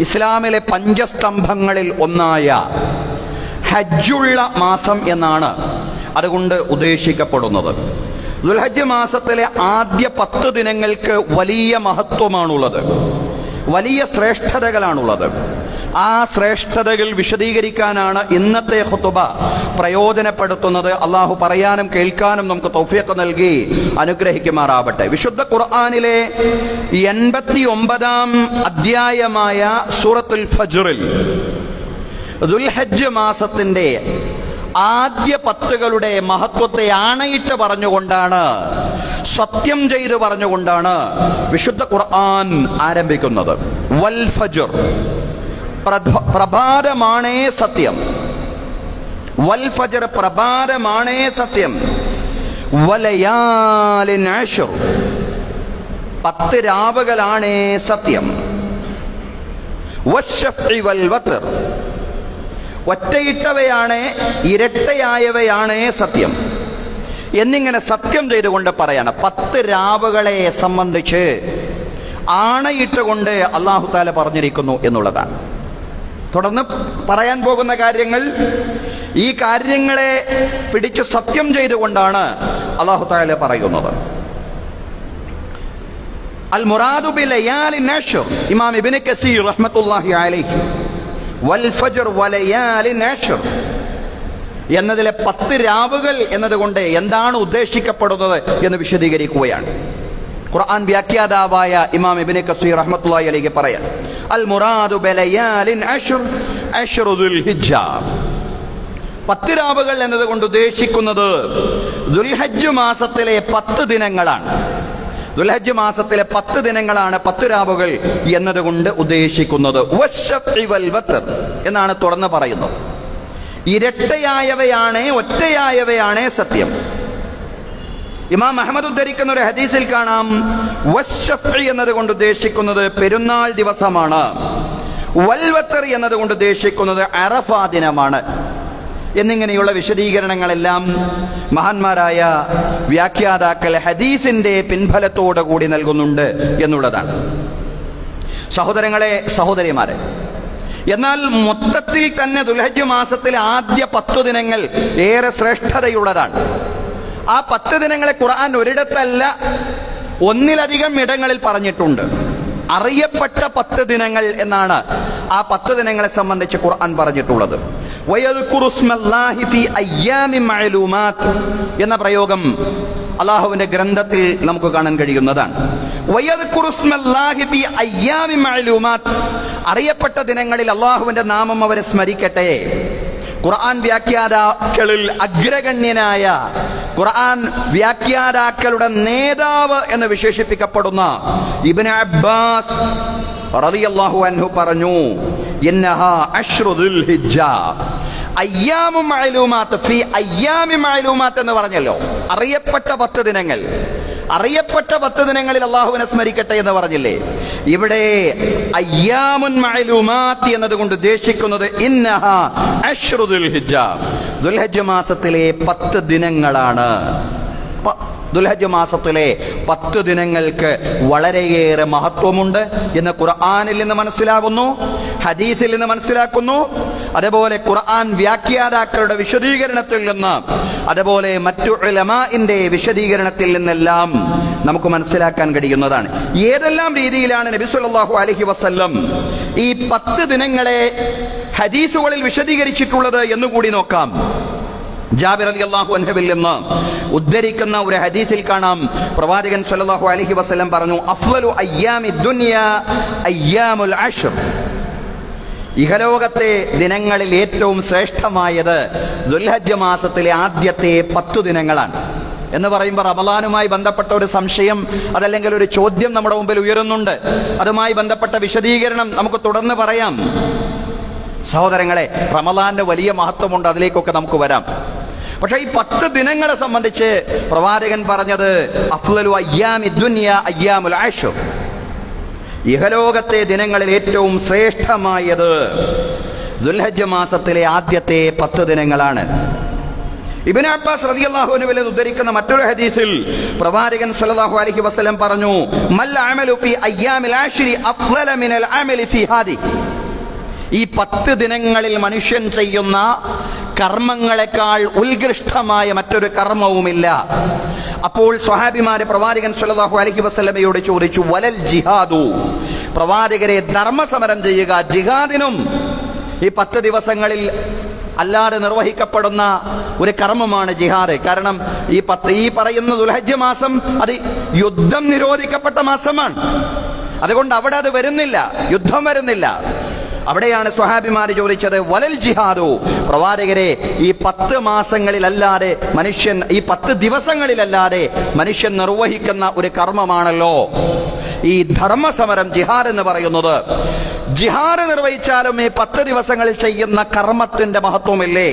ഇസ്ലാമിലെ പഞ്ചസ്തംഭങ്ങളിൽ ഒന്നായ ഹജ്ജുള്ള മാസം എന്നാണ് അതുകൊണ്ട് ഉദ്ദേശിക്കപ്പെടുന്നത്. ദുൽഹജ്ജ് മാസത്തിലെ ആദ്യ 10 ദിനങ്ങൾക്ക് വലിയ മഹത്വമാണുള്ളത്, വലിയ ശ്രേഷ്ഠതകളാണുള്ളത്. ആ ശ്രേഷ്ഠതകൾ വിശദീകരിക്കാനാണ് ഇന്നത്തെ ഖുതുബ പ്രയോജനപ്പെടുത്തുന്നത്. അള്ളാഹു പറയാനും കേൾക്കാനും നമുക്ക് തൗഫീഖ് നൽകി അനുഗ്രഹിക്കുമാറാവട്ടെ. വിശുദ്ധ ഖുർആനിലെ 89-ാം അധ്യായമായ സൂറത്തുൽ ഫജ്റിൽ ദുൽഹജ്ജ് മാസത്തിന്റെ ആദ്യ 10കളുടെ മഹത്വത്തെ ആണയിട്ട് പറഞ്ഞുകൊണ്ടാണ്, സത്യം ചെയ്ത് പറഞ്ഞുകൊണ്ടാണ് വിശുദ്ധ ഖുർആൻ ആരംഭിക്കുന്നത്. വൽ ഫജ്ർ, പ്രഭാതമാണേ സത്യം. വൽ ഫജ്ർ, പ്രഭാതമാണേ സത്യം. വലയാലിൻ അശ്ർ, 10 രാവുകളാണേ സത്യം. വശ്ശഫ്ഇ വൽ വത്ർ, ഒറ്റയിട്ടവയാണ് ഇരട്ടയായവയാണ് സത്യം എന്നിങ്ങനെ സത്യം ചെയ്തുകൊണ്ട് പറയാണ്. 10 രാവുകളെ സംബന്ധിച്ച് ആണയിട്ടുകൊണ്ട് അല്ലാഹു തആല പറഞ്ഞിരിക്കുന്നു എന്നുള്ളതാണ്. തുടർന്ന് പറയാൻ പോകുന്ന കാര്യങ്ങൾ ഈ കാര്യങ്ങളെ പിടിച്ച് സത്യം ചെയ്തുകൊണ്ടാണ് അല്ലാഹു തആല പറയുന്നത്. അൽ മുറാദു ബിലയാലിൻ അശ്ർ, ഇമാം ഇബ്നു കസീർ റഹ്മത്തുള്ളാഹി അലൈഹി വൽ ഫജ്ർ വലയാലിൻ അശ്ർ എന്നതിലെ 10 രാവുകൾ എന്നതുകൊണ്ട് എന്താണ് ഉദ്ദേശിക്കപ്പെടുന്നത് എന്ന് വിശദീകരിക്കുകയാണ്. ഖുർആൻ വ്യാഖ്യാതാവായ ഇമാം ഇബ്നു കസീർ റഹ്മത്തുള്ളാഹി അലൈഹി പറയാൻ, അൽ മുറാദു ബിലയാലിൻ അശ്ർ അശ്റു ദുൽഹിജ്ജ, 10 രാവുകൾ എന്നതുകൊണ്ട് ഉദ്ദേശിക്കുന്നത് ദുൽഹജ്ജ് മാസത്തിലെ 10 ദിനങ്ങളാണ്. ദുൽഹജ്ജ് മാസത്തിലെ 10 ദിനങ്ങളാണ് 10 രാവുകൾ എന്നതുകൊണ്ട് ഉദ്ദേശിക്കുന്നത്. വശ്ശഫ്ഇ വൽ വത്ർ എന്നാണ് തുറന്ന് പറയുന്നത്. ഇരട്ടയായവയാണ് ഒറ്റയായവയാണ് സത്യം. ഇമാം അഹ്മദ് ഉദ്ധരിക്കുന്ന ഒരു ഹദീസിൽ കാണാം, വശ്ശഫ്ഇ എന്നതുകൊണ്ട് ഉദ്ദേശിക്കുന്നത് പെരുന്നാൾ ദിവസമാണ്. വൽ വത്ർ എന്നതുകൊണ്ട് ഉദ്ദേശിക്കുന്നത് അറഫാ ദിനമാണ് എന്നിങ്ങനെയുള്ള വിശദീകരണങ്ങളെല്ലാം മഹാന്മാരായ വ്യാഖ്യാതാക്കൾ ഹദീസിന്റെ പിൻഫലത്തോടു കൂടി നൽകുന്നുണ്ട് എന്നുള്ളതാണ്. സഹോദരങ്ങളെ, സഹോദരിമാരെ, എന്നാൽ മൊത്തത്തിൽ തന്നെ ദുൽഹജ്ജ് മാസത്തിലെ ആദ്യ 10 ദിനങ്ങൾ ഏറെ ശ്രേഷ്ഠതയുള്ളതാണ്. ആ 10 ദിനങ്ങളെ ഖുർആൻ ഒരിടത്തല്ല, ഒന്നിലധികം ഇടങ്ങളിൽ പറഞ്ഞിട്ടുണ്ട്. അറിയപ്പെട്ട 10 ദിനങ്ങൾ എന്നാണ് ആ 10 ദിനങ്ങളെ സംബന്ധിച്ച് ഖുർആൻ പറഞ്ഞിട്ടുള്ളത്. വയദ്കുറുസ്മല്ലാഹി ഫീ അയ്യാമിൻ മഅലൂമാത്ത് എന്ന പ്രയോഗം അല്ലാഹുവിന്റെ ഗ്രന്ഥത്തിൽ നമുക്ക് കാണാൻ കഴിയുന്നതാണ്. വയദ്കുറുസ്മല്ലാഹി ഫീ അയ്യാമിൻ മഅലൂമാത്ത്, അറിയപ്പെട്ട ദിനങ്ങളിൽ അല്ലാഹുവിന്റെ നാമം അവരെ സ്മരിക്കട്ടെ. ഖുർആൻ വ്യാഖ്യാതാക്കളിൽ അഗ്രഗണ്യനായ, ഖുർആൻ വ്യാഖ്യാതാക്കളുടെ നേതാവ് എന്ന് വിശേഷിപ്പിക്കപ്പെടുന്ന ഇബ്നു അബ്ബാസ് റളിയല്ലാഹു അൻഹു പറഞ്ഞു, ഇന്നഹാ അശ്റു ദുൽഹിജ്ജ അയ്യാമു മഅലൂമാത്ത് ഫീ അയ്യാമി മഅലൂമാത്ത് എന്ന് പറഞ്ഞല്ലോ. അറിയപ്പെട്ട 10 ദിനങ്ങൾ, അറിയപ്പെട്ട 10 ദിനങ്ങളിൽ അല്ലാഹുവിനെ സ്മരിക്കട്ടെ എന്ന് പറഞ്ഞില്ലേ. ഇവിടെ അയ്യാമുൻ മഅലൂമാത്ത് എന്നതുകൊണ്ട് ഉദ്ദേശിക്കുന്നത് ഇന്നഹാ അശ്റു ദുൽഹിജ്ജ, ദുൽഹജ്ജ് മാസത്തിലെ 10 ദിനങ്ങളാണ്. ദുൽഹജ്ജ് മാസത്തിലെ 10 ദിനങ്ങൾക്ക് വളരെയേറെ മഹത്വമുണ്ട് എന്ന് ഖുർആനിൽ നിന്ന് മനസ്സിലാകുന്നു, ഹദീസിൽ നിന്ന് മനസ്സിലാക്കുന്നു. അതേപോലെ ഖുർആൻ വ്യാഖ്യാതാക്കളുടെ വിശദീകരണത്തിൽ നിന്ന്, അതേപോലെ മറ്റു ഉലമാഇന്റെ വിശദീകരണത്തിൽ നിന്നെല്ലാം നമുക്ക് മനസ്സിലാക്കാൻ കഴിയുന്നതാണ്. ഏതെല്ലാം രീതിയിലാണ് നബി സല്ലല്ലാഹു അലൈഹി വസല്ലം ഈ 10 ദിനങ്ങളെ ഹദീസുകളിൽ വിശദീകരിച്ചിട്ടുള്ളത് എന്നുകൂടി നോക്കാം. ജാബിർ റളിയല്ലാഹു അൻഹുവിൽ നിന്ന് ഉദ്ധരിക്കുന്ന ഒരു ഹദീസിൽ കാണാം, പ്രവാചകൻ സല്ലല്ലാഹു അലൈഹി വസല്ലം പറഞ്ഞു, അഫ്ളലു അയ്യാമി ദുനിയ അയ്യാമുൽ അശ്ർ, ഇഹലോകത്തെ ദിനങ്ങളിൽ ഏറ്റവും ശ്രേഷ്ഠമായത് ദുൽഹജ്ജ് മാസത്തിലെ ആദ്യത്തെ 10 ദിനങ്ങളാണ് എന്ന് പറയുമ്പോൾ റമളാനുമായി ബന്ധപ്പെട്ട ഒരു സംശയം, അതല്ലെങ്കിൽ ഒരു ചോദ്യം നമ്മുടെ മുമ്പിൽ ഉയരുന്നുണ്ട്. അതുമായി ബന്ധപ്പെട്ട വിശദീകരണം നമുക്ക് തുടർന്ന് പറയാം. സഹോദരങ്ങളെ, റമളാന്റെ വലിയ മഹത്വമുണ്ട്, അതിലേക്കൊക്കെ നമുക്ക് വരാം. പക്ഷേ ഈ 10 ദിനങ്ങളെ സംബന്ധിച്ച് പ്രവാചകൻ പറഞ്ഞത് അഫ്ളലു അയ്യാമി ദുനിയ അയ്യാമുൽ അശ്ർ, ഇഹലോകത്തെ ദിനങ്ങളിൽ ഏറ്റവും ശ്രേഷ്ഠമായത് ദുൽഹജ്ജ് മാസത്തിലെ ആദ്യത്തെ 10 ദിനങ്ങളാണ്. ഇബ്നു അബ്ബാസ് റളിയല്ലാഹു അൻഹുവിൽ ഉദ്ധരിക്കുന്ന മറ്റൊരു ഹദീസിൽ പ്രവാചകൻ സ്വല്ലല്ലാഹു അലൈഹി വസല്ലം പറഞ്ഞു, മൽ അമലു ഫി അയ്യാമിൽ ആശ്രി അഫ്ളല മിനൽ അമലി ഫി ഹാദി. ഈ 10 ദിനങ്ങളിൽ മനുഷ്യൻ ചെയ്യുന്ന കർമ്മങ്ങളെക്കാൾ ഉത്കൃഷ്ടമായ മറ്റൊരു കർമ്മവുമില്ല. അപ്പോൾ സ്വഹാബിമാരെ പ്രവാചകൻ സ്വല്ലല്ലാഹു അലൈഹി വസല്ലമയോട് ചോദിച്ചു, വലൽ ജിഹാദു, പ്രവാചകരെ ധർമ്മസമരം ചെയ്യുക, ജിഹാദിനും ഈ 10 ദിവസങ്ങളിൽ അല്ലാതെ നിർവഹിക്കപ്പെടുന്ന ഒരു കർമ്മമാണ് ജിഹാദ്. കാരണം ഈ പറയുന്ന ദുൽഹജ്ജ് മാസം അത് യുദ്ധം നിരോധിക്കപ്പെട്ട മാസമാണ്. അതുകൊണ്ട് അവിടെ അത് വരുന്നില്ല, യുദ്ധം വരുന്നില്ല. അവിടെയാണ് സ്വഹാബിമാർ ചോദിച്ചത്, വലൽ ജിഹാദു, പ്രവാചകരെ ഈ 10 മാസങ്ങളിലല്ലാതെ മനുഷ്യൻ, ഈ 10 ദിവസങ്ങളിലല്ലാതെ മനുഷ്യൻ നിർവഹിക്കുന്ന ഒരു കർമ്മമാണല്ലോ ഈ ധർമ്മസമരം, ജിഹാദ് എന്ന് പറയുന്നത്. ജിഹാദ് നിർവഹിച്ചാലും ഈ 10 ദിവസങ്ങളിൽ ചെയ്യുന്ന കർമ്മത്തിന്റെ മഹത്വമില്ലേ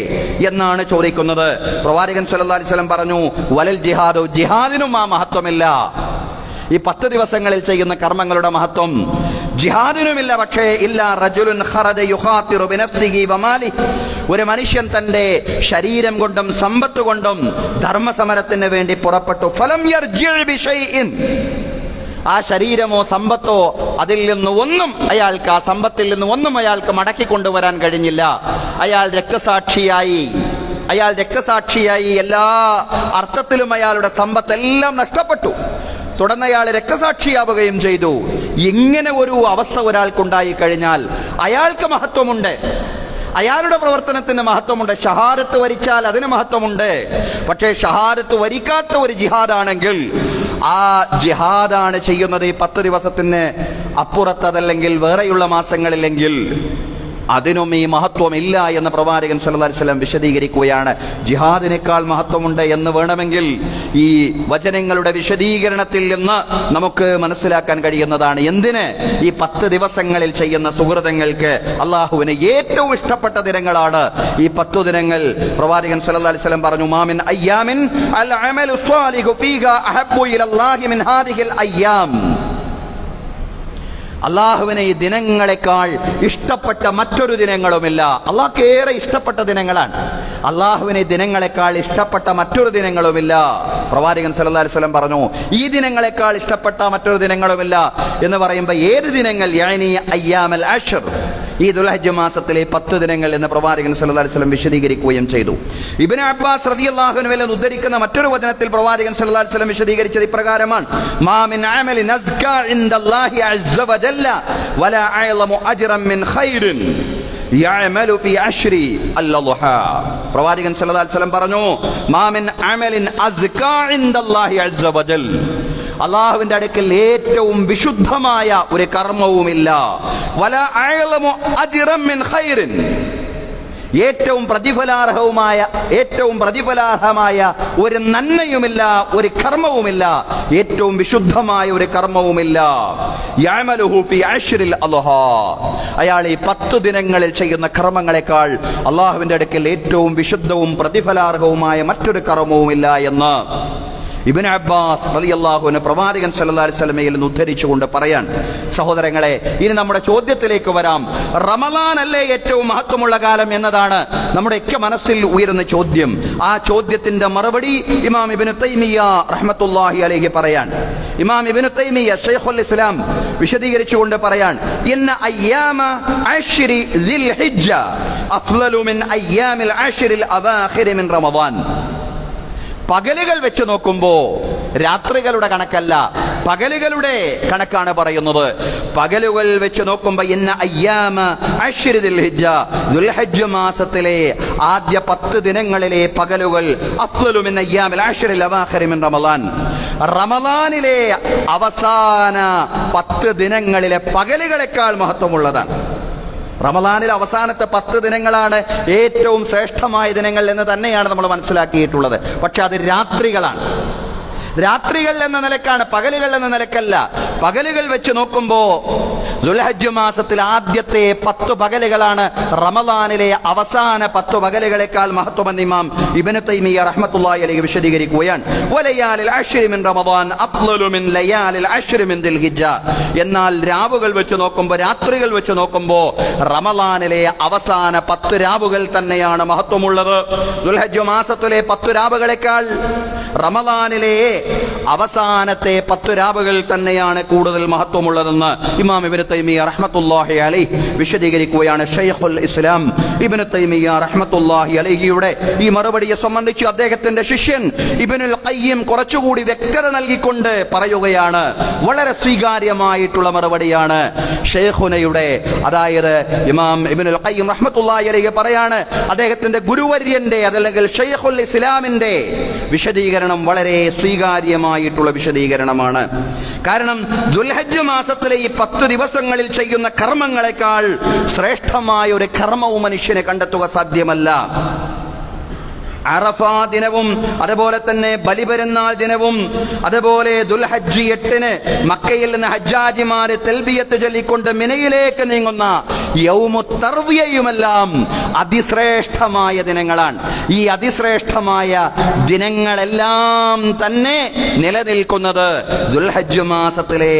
എന്നാണ് ചോദിക്കുന്നത്. പ്രവാചകൻ സ്വല്ലല്ലാഹു അലൈഹി വസല്ലം പറഞ്ഞു, വലൽ ജിഹാദു, ജിഹാദിനും ആ മഹത്വമില്ല. ഈ 10 ദിവസങ്ങളിൽ ചെയ്യുന്ന കർമ്മങ്ങളുടെ മഹത്വം ജിഹാദിനുമില്ല. പക്ഷേ ഇല്ലാ റജുലുൻ ഖറജ യുഖാതിറു ബിനഫ്സിഹി വമാലിഹി, ഒരു മനുഷ്യൻ തന്റെ ശരീരം കൊണ്ടും സമ്പത്ത് കൊണ്ടും ധർമ്മസമരത്തിന് വേണ്ടി പുറപ്പെട്ടു. ഫലം യർജിഉ ബിശൈഇൻ, ആ ശരീരമോ സമ്പത്തോ അതിൽ നിന്ന് ഒന്നും അയാൾക്ക്, ആ സമ്പത്തിൽ നിന്ന് ഒന്നും അയാൾക്ക് മടക്കി കൊണ്ടുവരാൻ കഴിഞ്ഞില്ല. അയാൾ രക്തസാക്ഷിയായി എല്ലാ അർത്ഥത്തിലും അയാളുടെ സമ്പത്തെല്ലാം നഷ്ടപ്പെട്ടു. തുടർന്ന് അയാൾ രക്തസാക്ഷിയാവുകയും ചെയ്തു. ഇങ്ങനെ ഒരു അവസ്ഥ ഒരാൾക്കുണ്ടായി കഴിഞ്ഞാൽ അയാൾക്ക് മഹത്വമുണ്ട്, അയാളുടെ പ്രവർത്തനത്തിന് മഹത്വമുണ്ട്. ഷഹാദത്ത് വരിച്ചാൽ അതിന് മഹത്വമുണ്ട്. പക്ഷേ ഷഹാദത്ത് വരിക്കാത്ത ഒരു ജിഹാദാണെങ്കിൽ ആ ജിഹാദാണ് ചെയ്യുന്നത് ഈ 10 ദിവസത്തിന് അപ്പുറത്തതല്ലെങ്കിൽ വേറെയുള്ള മാസങ്ങളിലെങ്കിൽ അതിനും ഈ മഹത്വമില്ല എന്ന് പ്രവാചകൻ സ്വല്ലല്ലാഹു അലൈഹി വസല്ലം വിശദീകരിക്കുകയാണ്. ജിഹാദിനേക്കാൾ മഹത്വമുണ്ട് എന്ന് വേണമെങ്കിൽ ഈ വചനങ്ങളുടെ വിശദീകരണത്തിൽ നിന്ന് നമുക്ക് മനസ്സിലാക്കാൻ കഴിയുന്നതാണ്. എന്തിന് ഈ 10 ദിവസങ്ങളിൽ ചെയ്യുന്ന സുഹൃതങ്ങൾക്ക് അള്ളാഹുവിന് ഏറ്റവും ഇഷ്ടപ്പെട്ട ദിനങ്ങളാണ് ഈ 10 ദിനങ്ങൾ. പ്രവാചകൻ സ്വല്ലല്ലാഹു അലൈഹി വസല്ലം പറഞ്ഞു, മാമിൻ അയ്യാമിൻ അൽ അമലു സ്വാലിഹു ഫീഹാ അഹബ്ബു ഇലല്ലാഹി മിൻ ഹാദിഹിൽ അയ്യാം. അള്ളാഹുവിനെ ഈ ദിനങ്ങളെക്കാൾ ഇഷ്ടപ്പെട്ട മറ്റൊരു ദിനങ്ങളുമില്ല. അള്ളാഹ്ക്ക് ഏറെ ഇഷ്ടപ്പെട്ട ദിനങ്ങളാണ്. അള്ളാഹുവിനെ ദിനങ്ങളെക്കാൾ ഇഷ്ടപ്പെട്ട മറ്റൊരു ദിനങ്ങളുമില്ല. പ്രവാചകൻ സ്വല്ലല്ലാഹു അലൈഹി വസല്ലം പറഞ്ഞു, ഈ ദിനങ്ങളെക്കാൾ ഇഷ്ടപ്പെട്ട മറ്റൊരു ദിനങ്ങളുമില്ല എന്ന് പറയുമ്പോൾ ഏത് ദിനങ്ങൾ? യഅനി അയ്യാമൽ അശ്ർ, ഈ ദുൽഹജ്ജ് മാസത്തിലെ 10 ദിനങ്ങൾ എന്ന് പ്രവാചകൻ സ്വല്ലല്ലാഹു അലൈഹി വസല്ലം വിശദീകരിക്കുകയും ചെയ്തു. ഇബ്നു അബ്ബാസ് റളിയല്ലാഹു അൻഹു ഉദ്ധരിക്കുന്ന മറ്റൊരു വചനത്തിൽ പ്രവാചകൻ സ്വല്ലല്ലാഹു അലൈഹി വസല്ലം വിശദീകരിച്ചത് ഇപ്രകാരമാണ്, മാ മിൻ അമലിൻ അസ്കാ ഇൻദല്ലാഹി അസ്സ വജല്ല വലാ അഅ്ലമു അജ്റൻ മിൻ ഖൈറിൻ യഅമലു ഫി അശ്രി അൽ-ളുഹാ. പ്രവാചകൻ സ്വല്ലല്ലാഹു അലൈഹി വസല്ലം പറഞ്ഞു, മാ മിൻ അമലിൻ അസ്കാ ഇൻദല്ലാഹി അസ്സ വജൽ, അള്ളാഹുവിന്റെ അടുക്കൽ ഏറ്റവും വിശുദ്ധമായ ഒരു കർമ്മവുമില്ല. വലാ അഅ്ലമു അജ്റൻ മിൻ ഖൈറിൻ, ഏറ്റവും പ്രതിഫലാർഹമായ ഒരു നന്മയുമില്ല, ഒരു കർമ്മവുമില്ല, ഏറ്റവും വിശുദ്ധമായ ഒരു കർമ്മവുമില്ല. യഅമലുഹു ഫി അശ്രിൽ അദ്ഹാ, അയാൾ ഈ 10 ദിനങ്ങളിൽ ചെയ്യുന്ന കർമ്മങ്ങളെക്കാൾ അള്ളാഹുവിന്റെ അടുക്കൽ ഏറ്റവും വിശുദ്ധവും പ്രതിഫലാർഹവുമായ മറ്റൊരു കർമ്മവുമില്ല എന്ന് ഇബ്നു അബ്ബാസ് റളിയല്ലാഹു അൻഹു പ്രവാചകൻ സ്വല്ലല്ലാഹു അലൈഹി വസല്ലമയിൽ നിന്ന് ഉദ്ധരിച്ചുകൊണ്ട് പറയാൻ. സഹോദരങ്ങളെ, ഇനി നമ്മുടെ ചോദ്യത്തിലേക്ക് വരാം. റമളാൻ അല്ലേ ഏറ്റവും മഹത്വമുള്ള കാലം എന്നതാണ് നമ്മുടെ ഒക്കെ മനസ്സിൽ ഉയരുന്ന ചോദ്യം. ആ ചോദ്യത്തിന്റെ മറുപടി ഇമാം ഇബ്നു തൈമിയ്യ റഹ്മത്തുള്ളാഹി അലൈഹി പറയാൻ. ഇമാം ഇബ്നു തൈമിയ്യ ശൈഖുൽ ഇസ്ലാം വിശദീകരിച്ചുകൊണ്ട് പറയാൻ, ഇന്ന അയ്യാമ അശ്രി ദിൽ ഹിജ്ജ അഫ്ളലു മിൻ അയ്യാമിൽ അശ്രിൽ അവാഖിർ മിൻ റമളാൻ. പകലുകൾ വെച്ച് നോക്കുമ്പോ രാത്രികളുടെ കണക്കല്ല, പകലുകളുടെ കണക്കാണ് പറയുന്നത്. പകലുകൾ വെച്ച് നോക്കുമ്പോ ഇന്ന അയ്യാമ അശ്രി ദിൽ ഹിജ്ജ, ദുൽഹജ്ജ് മാസത്തിലെ ആദ്യ 10 ദിനങ്ങളിലെ പകലുകൾ അഫ്ളലു മിൻ അയ്യാമിൽ അശ്രിൽ അവാഖിർ മിൻ റമളാൻ, റമളാനിലെ അവസാന 10 ദിനങ്ങളിലെ പകലുകളെക്കാൾ മഹത്വമുള്ളതാണ്. റമളാനിൽ അവസാനത്തെ 10 ദിനങ്ങളാണ് ഏറ്റവും ശ്രേഷ്ഠമായ ദിനങ്ങൾ എന്ന് തന്നെയാണ് നമ്മൾ മനസ്സിലാക്കിയിട്ടുള്ളത്. പക്ഷെ അത് രാത്രികളാണ്. രാത്രികൾ എന്ന നിലക്കാണ്, പകലുകൾ എന്ന നിലക്കല്ല. പകലുകൾ വെച്ച് നോക്കുമ്പോ ദുൽഹജ്ജ് മാസത്തിൽ ആദ്യത്തെ 10 പകലുകളാണ് റമദാനിലെ അവസാന 10 പകലുകളെക്കാൾ മഹത്വമെന്ന് ഇമാം ഇബ്നു തൈമിയ്യ റഹ്മത്തുള്ളാഹി അലൈഹി വിശദീകരിക്കുകയാണ്. വലയാലിൽ അശ്രി മിൻ റമദാൻ അഫ്ളലു മിൻ ലയാലിൽ അശ്രി മിൻ ദിൽഹിജ്ജ. എന്നാൽ രാവുകൾ വെച്ച് നോക്കുമ്പോൾ, രാത്രികൾ വെച്ച് നോക്കുമ്പോൾ റമദാനിലെ അവസാന 10 രാവുകൾ തന്നെയാണ് മഹത്വമുള്ളത്. ദുൽഹജ്ജ് മാസത്തിലെ 10 രാവുകളെക്കാൾ റമദാനിലെ അവസാനത്തെ 10 രാവുകൾ തന്നെയാണ് കൂടുതൽ മഹത്വമുള്ളതെന്ന് ഇമാം ഇബ്നു തൈമിയ്യ റഹ്മത്തുള്ളാഹി അലൈഹി വിശദീകരിക്കുകയാണ്. ശൈഖുൽ ഇസ്ലാം ഇബ്നു തൈമിയ്യ റഹ്മത്തുള്ളാഹി അലൈഹിയുടെ ഈ മറുപടിയെ സംബന്ധിച്ച് അദ്ദേഹത്തിന്റെ ശിഷ്യൻ ഇബ്നുൽ ഖയ്യിം കുറച്ചുകൂടി വ്യക്തത നൽകിക്കൊണ്ട് പറയുകയാണ്. വളരെ സ്വീകാര്യമായിട്ടുള്ള മറുപടിയാണ് ഷെയ്ഖുനയുടെ, അതായത് ഇമാം ഇബ്നുൽ ഖയ്യിം റഹ്മത്തുള്ളാഹി അലൈഹി പറയാണ്, അദ്ദേഹത്തിന്റെ ഗുരുവര്യന്റെ അതല്ലെങ്കിൽ ഷൈഖുൽ ഇസ്ലാമിന്റെ വിശദീകരണം വളരെ സ്വീകാര്യമായിട്ടുള്ള വിശദീകരണമാണ്. കാരണം ദുൽഹജ്ജ് മാസത്തിലെ ഈ 10 ദിവസങ്ങളിൽ ചെയ്യുന്ന കർമ്മങ്ങളെക്കാൾ ശ്രേഷ്ഠമായ ഒരു കർമ്മവും മനുഷ്യനെ കണ്ടെത്തുക സാധ്യമല്ല. അറഫ ദിനവും അതുപോലെ തന്നെ ബലിപെരുന്നാൾ ദിനവും അതുപോലെ ദുൽഹജ്ജ് 8-ന് മക്കയിൽ നിന്ന് ഹജ്ജാജിമാരെ തൽബിയത്ത് ചൊല്ലിക്കൊണ്ട് മിനയിലേക്ക് നീങ്ങുന്ന യൗമുത് തർവിയയുമെല്ലാം അതിശ്രേഷ്ഠമായ ദിനങ്ങളാണ്. ഈ അതിശ്രേഷ്ഠമായ ദിനങ്ങളെല്ലാം തന്നെ നിലനിൽക്കുന്നത് ദുൽഹജ്ജ് മാസത്തിലെ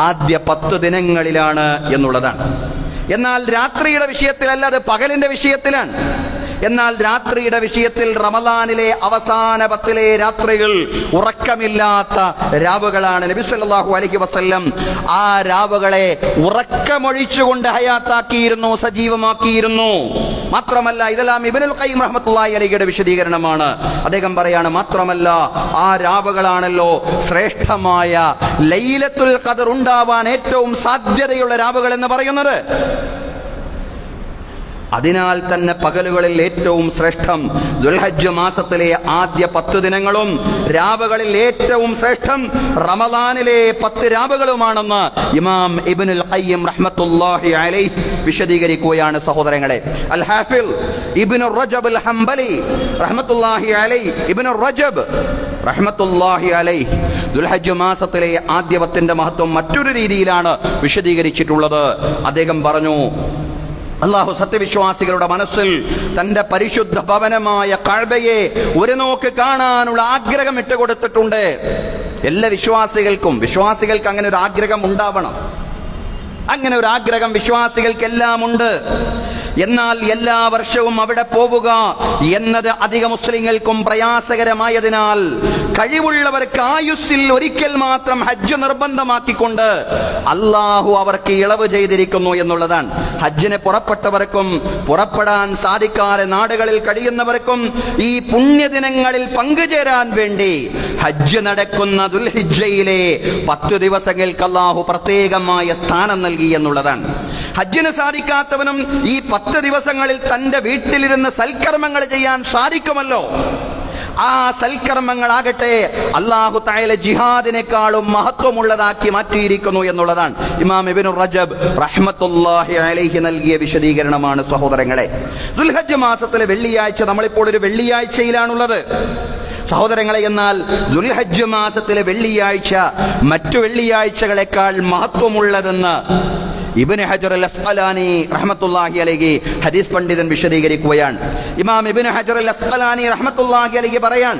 ആദ്യ 10 ദിനങ്ങളിലാണ് എന്നുള്ളതാണ്. എന്നാൽ രാത്രിയുടെ വിഷയത്തിലല്ല, അത് പകലിന്റെ വിഷയത്തിലാണ്. എന്നാൽ രാത്രിയുടെ വിഷയത്തിൽ റമദാനിലെ അവസാന 10 രാത്രികൾ ഉറക്കമില്ലാത്ത രാവുകളാണ്. നബി സല്ലല്ലാഹു അലൈഹി വസല്ലം ആ രാവുകളെ ഉറക്കമൊഴിച്ചുകൊണ്ട് ഹയാത്താക്കിയിരുന്നു, സജീവമാക്കിയിരുന്നു. മാത്രമല്ല, ഇതെല്ലാം ഇബ്നുൽ ഖയ്യിം റഹ്മത്തുള്ളാഹി അലൈഹിയുടെ വിശദീകരണമാണ്. അദ്ദേഹം പറയാണ്, മാത്രമല്ല ആ രാവുകളാണല്ലോ ശ്രേഷ്ഠമായ ലൈലത്തുൽ ഖദർ ഉണ്ടാവാൻ ഏറ്റവും സാധ്യതയുള്ള രാവുകൾ എന്ന് പറയുന്നത്. അതിനാൽ തന്നെ പകലുകളിൽ ഏറ്റവും ശ്രേഷ്ഠം ദുൽഹജ്ജ് മാസത്തിലെ ആദ്യ 10 ദിനങ്ങളും രാവുകളിൽ ഏറ്റവും ശ്രേഷ്ഠം റമദാനിലെ 10 രാവുകളുമാണെന്ന് ഇമാം ഇബ്നുൽ ഖയ്യിം റഹ്മത്തുള്ളാഹി അലൈഹി വിശദീകരിക്കുകയാണ്. സഹോദരങ്ങളെ, അൽ ഹാഫിൽ ഇബ്നു റജബ് അൽ ഹംബലി റഹ്മത്തുള്ളാഹി അലൈഹി, ഇബ്നു റജബ് റഹ്മത്തുള്ളാഹി അലൈഹി ദുൽഹജ്ജ് മാസത്തിലെ ആദ്യ 10ന്റെ മഹത്വം മറ്റൊരു രീതിയിലാണ് വിശദീകരിച്ചിട്ടുള്ളത്. അദ്ദേഹം പറഞ്ഞു, അല്ലാഹു സത്യവിശ്വാസികളുടെ മനസ്സിൽ തന്റെ പരിശുദ്ധ ഭവനമായ കഅബയെ ഒരു നോക്ക് കാണാനുള്ള ആഗ്രഹം ഇട്ടുകൊടുത്തിട്ടുണ്ട്. എല്ലാ വിശ്വാസികൾക്ക് അങ്ങനെ ഒരു ആഗ്രഹം ഉണ്ടാവണം. അങ്ങനെ ഒരു ആഗ്രഹം വിശ്വാസികൾക്കെല്ലാം ഉണ്ട്. എന്നാൽ എല്ലാ വർഷവും അവിടെ പോവുക എന്നത് അധിക മുസ്ലിങ്ങൾക്കും പ്രയാസകരമായതിനാൽ കഴിവുള്ളവർക്ക് ആയുസ്സിൽ ഒരിക്കൽ മാത്രം ഹജ്ജ് നിർബന്ധമാക്കിക്കൊണ്ട് അള്ളാഹു അവർക്ക് ഇളവ് ചെയ്തിരിക്കുന്നു എന്നുള്ളതാണ്. ഹജ്ജിന് പുറപ്പെട്ടവർക്കും പുറപ്പെടാൻ സാധിക്കാതെ നാടുകളിൽ കഴിയുന്നവർക്കും ഈ പുണ്യദിനങ്ങളിൽ പങ്കുചേരാൻ വേണ്ടി ഹജ്ജ് നടക്കുന്ന ദുൽഹിജ്ജയിലെ 10 ദിവസങ്ങൾക്ക് അള്ളാഹു പ്രത്യേകമായ സ്ഥാനം നൽകി എന്നുള്ളതാണ്. ഹജ്ജിന് സാധിക്കാത്തവനും ഈ 10 ദിവസങ്ങളിൽ തന്റെ വീട്ടിലിരുന്ന് സൽക്കർമ്മങ്ങൾ ചെയ്യാൻ സാധിക്കുമല്ലോ. ആ സൽക്കർമ്മങ്ങളാകട്ടെ അല്ലാഹു തആല ജിഹാദിനേക്കാളും മഹത്വമുള്ളതാക്കി മാറ്റിയിരിക്കുന്നു എന്നുള്ളതാണ് ഇമാം ഇബ്നു റജബ് റഹ്മത്തുള്ളാഹി അലൈഹി നൽകിയ വിശദീകരണമാണ്. സഹോദരങ്ങളെ, ദുൽഹജ്ജ് മാസത്തിലെ വെള്ളിയാഴ്ച, നമ്മളിപ്പോൾ ഒരു വെള്ളിയാഴ്ചയിലാണുള്ളത് സഹോദരങ്ങളെ. എന്നാൽ ദുൽഹജ്ജ് മാസത്തിലെ വെള്ളിയാഴ്ച മറ്റു വെള്ളിയാഴ്ചകളെക്കാൾ മഹത്വമുള്ളതെന്ന് ഇബ്നു ഹജർ അൽ അസ്ഖലാനി റഹ്മത്തുള്ളാഹി അലൈഹി ഹദീസ് പണ്ഡിതൻ വിശദീകരിക്കുകയാണ്. ഇമാം ഇബ്നു ഹജർ അൽ അസ്ഖലാനി റഹ്മത്തുള്ളാഹി അലൈഹി പറയാൻ,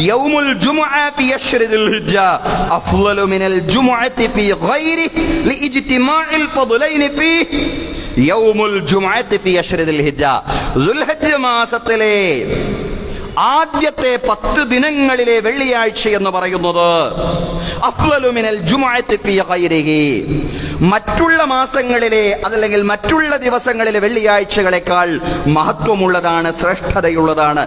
യൗമുൽ ജുമുഅ ഫി അശ്രി ദിൽഹിജ്ജ അഫ്ളലു മിനൽ ജുമുഅത്തി ഫി ഗൈരിഹി ലിഇജ്തിമാഇൽ ഫദ്ലൈനി ഫീഹി. യൗമുൽ ജുമുഅത്തി ഫി അശ്രി ദിൽഹിജ്ജ, ദുൽഹജ്ജ് മാസത്തിലെ ആദ്യത്തെ 10 ദിനങ്ങളിലെ വെള്ളിയാഴ്ച എന്ന് പറയുന്നത് അഫ്ളലു മിനൽ ജുമുഅത്തി ഫീ ഗൈരിഹി, മറ്റുള്ള മാസങ്ങളിലെ അതല്ലെങ്കിൽ മറ്റുള്ള ദിവസങ്ങളിലെ വെള്ളിയാഴ്ചകളെക്കാൾ മഹത്വമുള്ളതാണ്, ശ്രേഷ്ഠതയുള്ളതാണ്.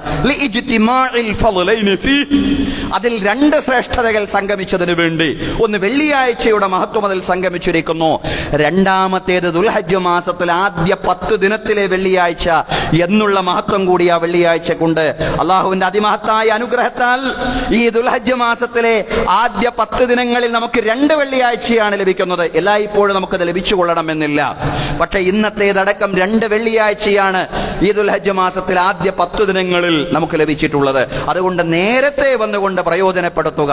അതിൽ 2 ശ്രേഷ്ഠതകൾ സംഗമിച്ചതിന് വേണ്ടി, ഒന്ന് വെള്ളിയാഴ്ചയുടെ മഹത്വം അതിൽ സംഗമിച്ചിരിക്കുന്നു. രണ്ടാമത്തേത് ദുൽഹജ്ജ് മാസത്തിൽ ആദ്യ 10 ദിനത്തിലെ വെള്ളിയാഴ്ച എന്നുള്ള മഹത്വം കൂടി ആ വെള്ളിയാഴ്ചക്കുണ്ട്. അള്ളാഹുവിന്റെ അതിമഹത്തായ അനുഗ്രഹത്താൽ ഈ ദുൽഹജ്ജ് മാസത്തിലെ ആദ്യ 10 ദിനങ്ങളിൽ നമുക്ക് 2 വെള്ളിയാഴ്ചയാണ് ലഭിക്കുന്നത്. എല്ലായ്പ്പോഴും എപ്പോഴും നമുക്കത് ലഭിച്ചു കൊള്ളണമെന്നില്ല. പക്ഷെ ഇന്നത്തേതടക്കം 2 വെള്ളിയാഴ്ചയാണ് ഈദുൽ ഹജ്ജ് മാസത്തിൽ ആദ്യ 10 ദിനങ്ങളിൽ നമുക്ക് ലഭിച്ചിട്ടുള്ളത്. അതുകൊണ്ട് നേരത്തെ വന്നുകൊണ്ട് പ്രയോജനപ്പെടുത്തുക.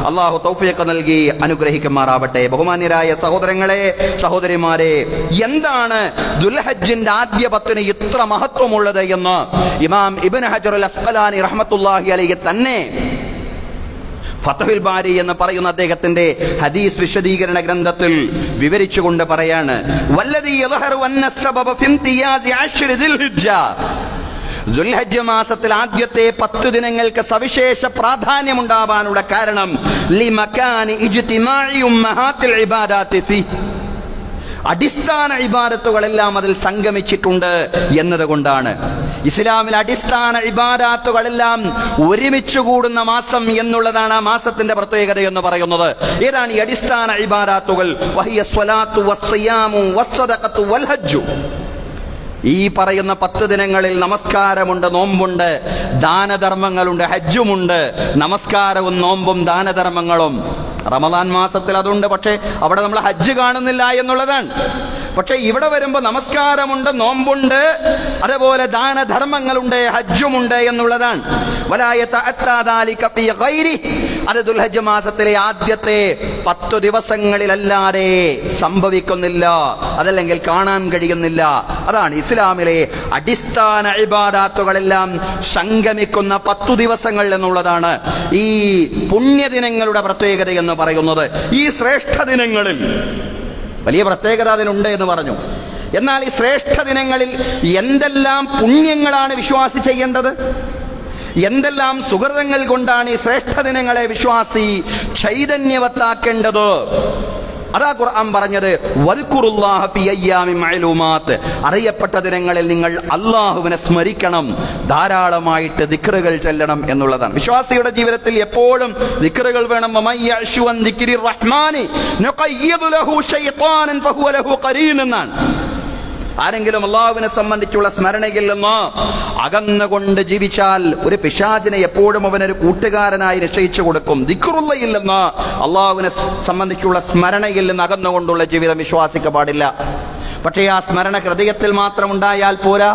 അള്ളാഹു തൗഫീഖ് നൽകി അനുഗ്രഹിക്കുമാറാവട്ടെ. ബഹുമാന്യരായ സഹോദരങ്ങളെ, സഹോദരിമാരെ, എന്താണ് ദുൽഹജ്ജിന്റെ ആദ്യ 10 ഇത്ര മഹത്വമുള്ളത് എന്ന് ഇമാം ഇബ്നു ഹജർ അൽ അസ്ഖലാനി റഹ്മത്തുള്ളാഹി അലൈഹി തന്നെ ഫത്ഹുൽ ബാരി എന്ന് പറയുന്ന അദ്ദേഹത്തിന്റെ ഹദീസ് വിശദീകരണ ഗ്രന്ഥത്തിൽ വിവരിച്ചുകൊണ്ട് പറയാണ്, വല്ലദീ യദ്ഹറു അന്ന സബബ ഫി ഇംതിയാസി അശ്രി ദുൽഹിജ്ജ, ദുൽഹജ്ജ് മാസത്തിൽ ആദ്യത്തെ 10 ദിനങ്ങൾക്ക് സവിശേഷ പ്രാധാന്യമുണ്ടാവാനുള്ള കാരണം ലിമകാനി ഇജ്തിമാഇ ഉമ്മഹാത്തിൽ ഇബാദാത്തി ഫി, അടിസ്ഥാന ഇബാദത്തുകളെല്ലാം അതിൽ സംഗമിച്ചിട്ടുണ്ട് എന്നതുകൊണ്ടാണ്. ഇസ്ലാമിൽ അടിസ്ഥാന ഇബാദത്തുകളെല്ലാം ഒരുമിച്ച് കൂടുന്ന മാസം എന്നുള്ളതാണ് ആ മാസത്തിന്റെ പ്രത്യേകത എന്ന് പറയുന്നത്. ഏതാണ് ഈ അടിസ്ഥാന ഇബാദത്തുകൾ? വഹിയ സ്വലാത്തു വസ്സിയാമു വസ്സദഖത്തു വൽഹജ്ജു. ഈ പറയുന്ന 10 ദിനങ്ങളിൽ നമസ്കാരമുണ്ട്, നോമ്പുണ്ട്, ദാനധർമ്മങ്ങളുണ്ട്, ഹജ്ജുമുണ്ട്. നമസ്കാരവും നോമ്പും ദാനധർമ്മങ്ങളും റമദാൻ മാസത്തിൽ അതുണ്ട്. പക്ഷേ അവിടെ നമ്മൾ ഹജ്ജ് കാണുന്നില്ല എന്നുള്ളതാണ്. പക്ഷെ ഇവിടെ വരുമ്പോൾ നമസ്കാരമുണ്ട്, നോമ്പുണ്ട്, അതേപോലെ ദാനധർമ്മങ്ങളുണ്ട്, ഹജ്ജുമുണ്ട് എന്നുള്ളതാണ്. അത് ദുൽഹജ്ജ് മാസത്തിലെ ആദ്യത്തെ 10 ദിവസങ്ങളിലല്ലാതെ സംഭവിക്കുന്നില്ല, അതല്ലെങ്കിൽ കാണാൻ കഴിയുന്നില്ല. അതാണ് ഇസ്ലാമിലെ അടിസ്ഥാന ഇബാദത്തുകളെല്ലാം സംഗമിക്കുന്ന 10 ദിവസങ്ങൾ എന്നുള്ളതാണ് ഈ പുണ്യദിനങ്ങളുടെ പ്രത്യേകത എന്ന് പറയുന്നത്. ഈ ശ്രേഷ്ഠ ദിനങ്ങളിൽ വലിയ പ്രത്യേകത അതിനുണ്ട് എന്ന് പറഞ്ഞു. എന്നാൽ ഈ ശ്രേഷ്ഠ ദിനങ്ങളിൽ എന്തെല്ലാം പുണ്യങ്ങളാണ് വിശ്വാസി ചെയ്യേണ്ടത്? എന്തെല്ലാം സുഹൃതങ്ങൾ കൊണ്ടാണ് ഈ ശ്രേഷ്ഠ ദിനങ്ങളെ വിശ്വാസി ചൈതന്യവത്താക്കേണ്ടത്? അതാ ഖുർആൻ പറഞ്ഞത്, വദ്കുറുല്ലാഹ ഫി അയ്യാമിൻ മഅലൂമാത്ത്. അറിയപ്പെട്ട ദിനങ്ങളിൽ നിങ്ങൾ അല്ലാഹുവിനെ സ്മരിക്കണം, ധാരാളമായിട്ട് ദിക്റുകൾ ചൊല്ലണം എന്നുള്ളതാണ്. വിശ്വാസിയുടെ ജീവിതത്തിൽ എപ്പോഴും ദിക്റുകൾ വേണം. വമയ്യഅ്ശു അൻ ദിക്രിർ റഹ്മാനി നുഖയ്യിദ് ലഹു ശൈത്താനൻ ഫഹുവ ലഹു ഖരീൻ എന്നാണ്. ആരെങ്കിലും അള്ളാഹുവിനെ സംബന്ധിച്ചുള്ള സ്മരണയിൽ നിന്ന് അകന്നുകൊണ്ട് ജീവിച്ചാൽ ഒരു പിശാചിനെ എപ്പോഴും അവനൊരു കൂട്ടുകാരനായി നിശ്ചയിച്ചു കൊടുക്കും. ദിക്റുള്ളയിൽ നിന്ന്, അള്ളാഹുവിനെ സംബന്ധിച്ചുള്ള സ്മരണയിൽ നിന്ന് അകന്നുകൊണ്ടുള്ള ജീവിതം വിശ്വാസിക്ക് പാടില്ല. പക്ഷേ ആ സ്മരണ ഹൃദയത്തിൽ മാത്രം ഉണ്ടായാൽ പോരാ,